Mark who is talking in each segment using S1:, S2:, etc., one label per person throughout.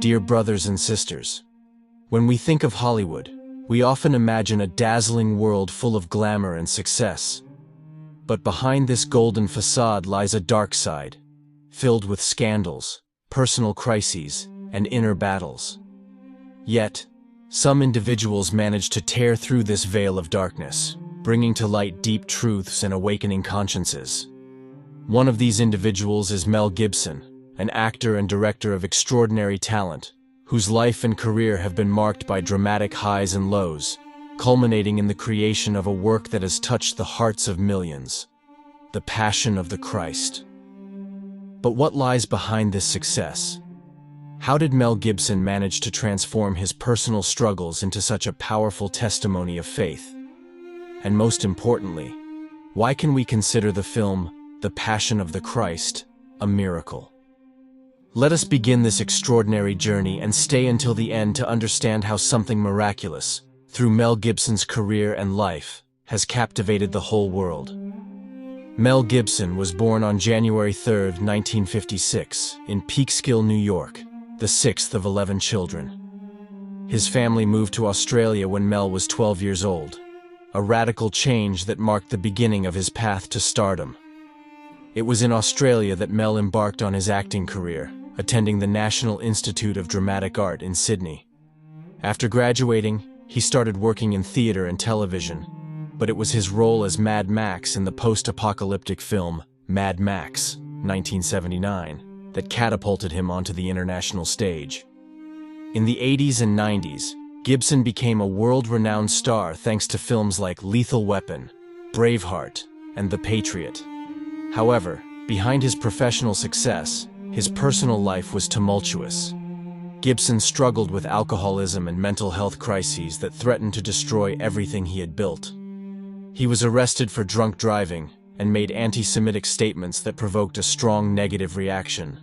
S1: Dear brothers and sisters, when we think of Hollywood, we often imagine a dazzling world full of glamour and success. But behind this golden facade lies a dark side, filled with scandals, personal crises, and inner battles. Yet, some individuals manage to tear through this veil of darkness, bringing to light deep truths and awakening consciences. One of these individuals is Mel Gibson, an actor and director of extraordinary talent, whose life and career have been marked by dramatic highs and lows, culminating in the creation of a work that has touched the hearts of millions, The Passion of the Christ. But what lies behind this success? How did Mel Gibson manage to transform his personal struggles into such a powerful testimony of faith? And most importantly, why can we consider the film, The Passion of the Christ, a miracle? Let us begin this extraordinary journey and stay until the end to understand how something miraculous, through Mel Gibson's career and life, has captivated the whole world. Mel Gibson was born on January 3, 1956, in Peekskill, New York, the sixth of 11 children. His family moved to Australia when Mel was 12 years old, a radical change that marked the beginning of his path to stardom. It was in Australia that Mel embarked on his acting career, attending the National Institute of Dramatic Art in Sydney. After graduating, he started working in theater and television, but it was his role as Mad Max in the post-apocalyptic film Mad Max, 1979, that catapulted him onto the international stage. In the 80s and 90s, Gibson became a world-renowned star thanks to films like Lethal Weapon, Braveheart, and The Patriot. However, behind his professional success, his personal life was tumultuous. Gibson struggled with alcoholism and mental health crises that threatened to destroy everything he had built. He was arrested for drunk driving and made anti-Semitic statements that provoked a strong negative reaction.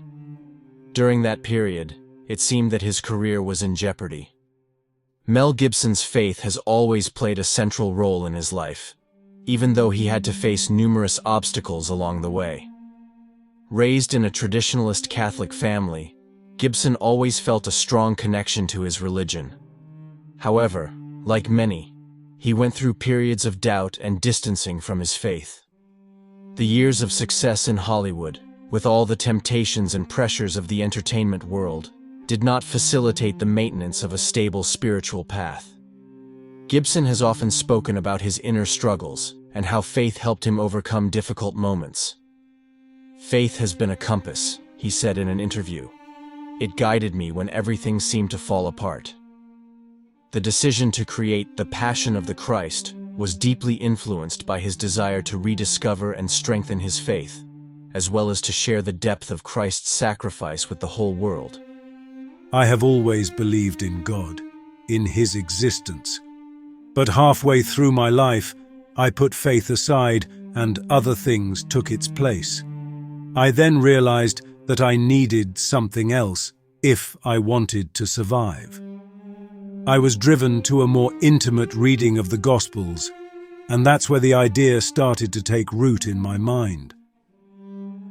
S1: During that period, it seemed that his career was in jeopardy. Mel Gibson's faith has always played a central role in his life, even though he had to face numerous obstacles along the way. Raised in a traditionalist Catholic family, Gibson always felt a strong connection to his religion. However, like many, he went through periods of doubt and distancing from his faith. The years of success in Hollywood, with all the temptations and pressures of the entertainment world, did not facilitate the maintenance of a stable spiritual path. Gibson has often spoken about his inner struggles and how faith helped him overcome difficult moments. "Faith has been a compass," he said in an interview. "It guided me when everything seemed to fall apart." The decision to create The Passion of the Christ was deeply influenced by his desire to rediscover and strengthen his faith, as well as to share the depth of Christ's sacrifice with the whole world.
S2: I have always believed in God, in His existence. But halfway through my life, I put faith aside and other things took its place. I then realized that I needed something else if I wanted to survive. I was driven to a more intimate reading of the Gospels, and that's where the idea started to take root in my mind.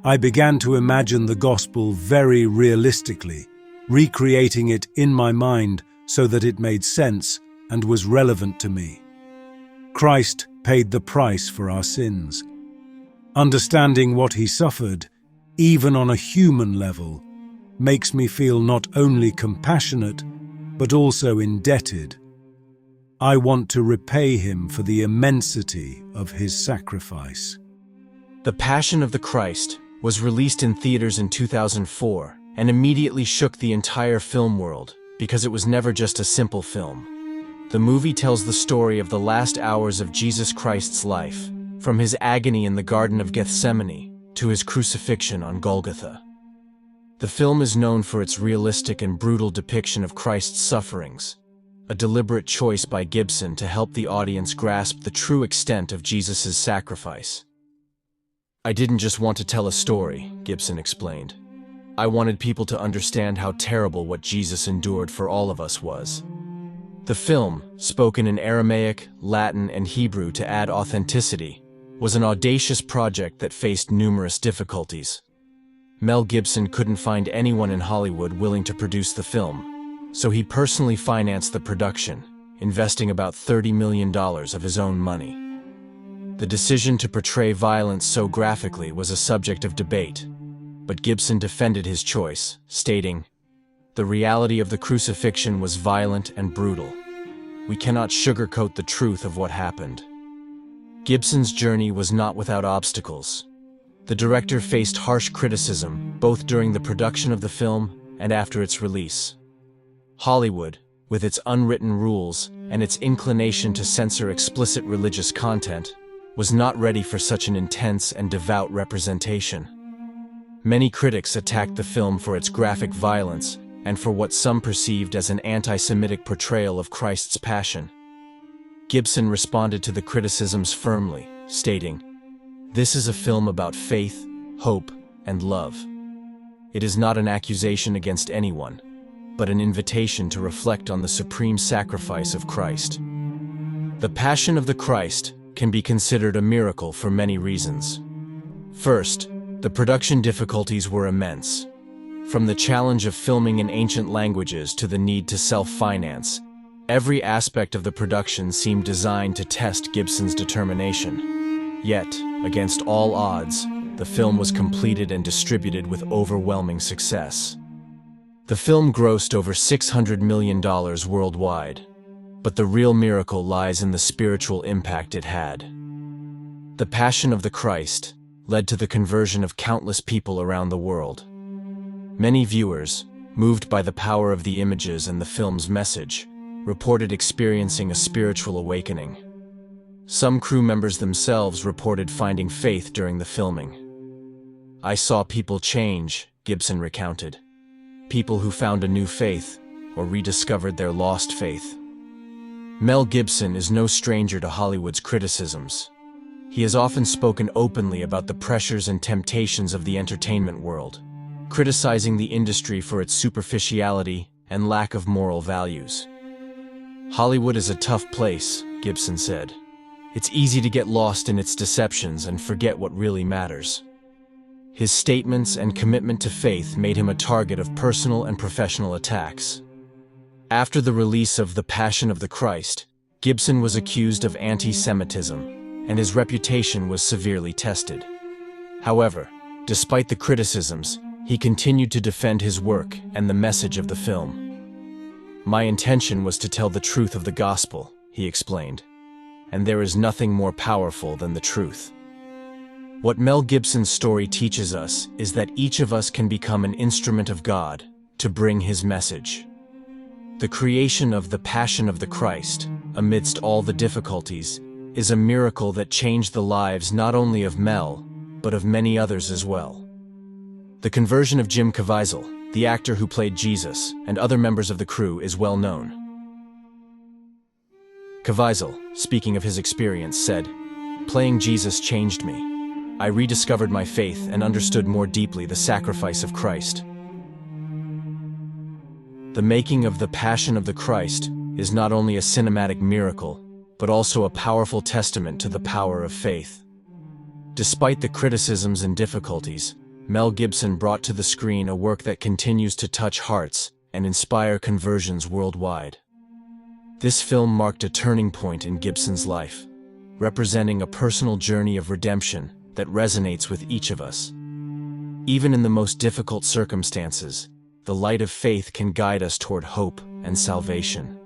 S2: I began to imagine the Gospel very realistically, recreating it in my mind so that it made sense and was relevant to me. Christ paid the price for our sins. Understanding what He suffered, even on a human level, makes me feel not only compassionate, but also indebted. I want to repay Him for the immensity of His sacrifice.
S1: The Passion of the Christ was released in theaters in 2004 and immediately shook the entire film world because it was never just a simple film. The movie tells the story of the last hours of Jesus Christ's life, from His agony in the Garden of Gethsemane to His crucifixion on Golgotha. The film is known for its realistic and brutal depiction of Christ's sufferings, a deliberate choice by Gibson to help the audience grasp the true extent of Jesus' sacrifice. "I didn't just want to tell a story," Gibson explained. "I wanted people to understand how terrible what Jesus endured for all of us was." The film, spoken in Aramaic, Latin, and Hebrew to add authenticity, was an audacious project that faced numerous difficulties. Mel Gibson couldn't find anyone in Hollywood willing to produce the film, so he personally financed the production, investing about $30 million of his own money. The decision to portray violence so graphically was a subject of debate, but Gibson defended his choice, stating, "The reality of the crucifixion was violent and brutal. We cannot sugarcoat the truth of what happened." Gibson's journey was not without obstacles. The director faced harsh criticism both during the production of the film and after its release. Hollywood, with its unwritten rules and its inclination to censor explicit religious content, was not ready for such an intense and devout representation. Many critics attacked the film for its graphic violence and for what some perceived as an anti-Semitic portrayal of Christ's passion. Gibson responded to the criticisms firmly, stating, "This is a film about faith, hope, and love. It is not an accusation against anyone, but an invitation to reflect on the supreme sacrifice of Christ." The Passion of the Christ can be considered a miracle for many reasons. First, the production difficulties were immense. From the challenge of filming in ancient languages to the need to self-finance, every aspect of the production seemed designed to test Gibson's determination. Yet, against all odds, the film was completed and distributed with overwhelming success. The film grossed over $600 million worldwide, but the real miracle lies in the spiritual impact it had. The Passion of the Christ led to the conversion of countless people around the world. Many viewers, moved by the power of the images and the film's message, reported experiencing a spiritual awakening. Some crew members themselves reported finding faith during the filming. "I saw people change," Gibson recounted. "People who found a new faith or rediscovered their lost faith." Mel Gibson is no stranger to Hollywood's criticisms. He has often spoken openly about the pressures and temptations of the entertainment world, criticizing the industry for its superficiality and lack of moral values. "Hollywood is a tough place," Gibson said. "It's easy to get lost in its deceptions and forget what really matters." His statements and commitment to faith made him a target of personal and professional attacks. After the release of The Passion of the Christ, Gibson was accused of anti-Semitism, and his reputation was severely tested. However, despite the criticisms, he continued to defend his work and the message of the film. "My intention was to tell the truth of the gospel," he explained, "and there is nothing more powerful than the truth." What Mel Gibson's story teaches us is that each of us can become an instrument of God to bring his message. The creation of The Passion of the Christ, amidst all the difficulties, is a miracle that changed the lives not only of Mel, but of many others as well. The conversion of Jim Caviezel, the actor who played Jesus, and other members of the crew is well known. Caviezel, speaking of his experience, said, "Playing Jesus changed me. I rediscovered my faith and understood more deeply the sacrifice of Christ." The making of The Passion of the Christ is not only a cinematic miracle, but also a powerful testament to the power of faith. Despite the criticisms and difficulties, Mel Gibson brought to the screen a work that continues to touch hearts and inspire conversions worldwide. This film marked a turning point in Gibson's life, representing a personal journey of redemption that resonates with each of us. Even in the most difficult circumstances, the light of faith can guide us toward hope and salvation.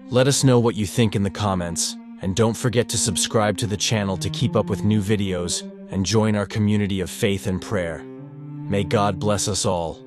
S1: Let us know what you think in the comments, and don't forget to subscribe to the channel to keep up with new videos and join our community of faith and prayer. May God bless us all.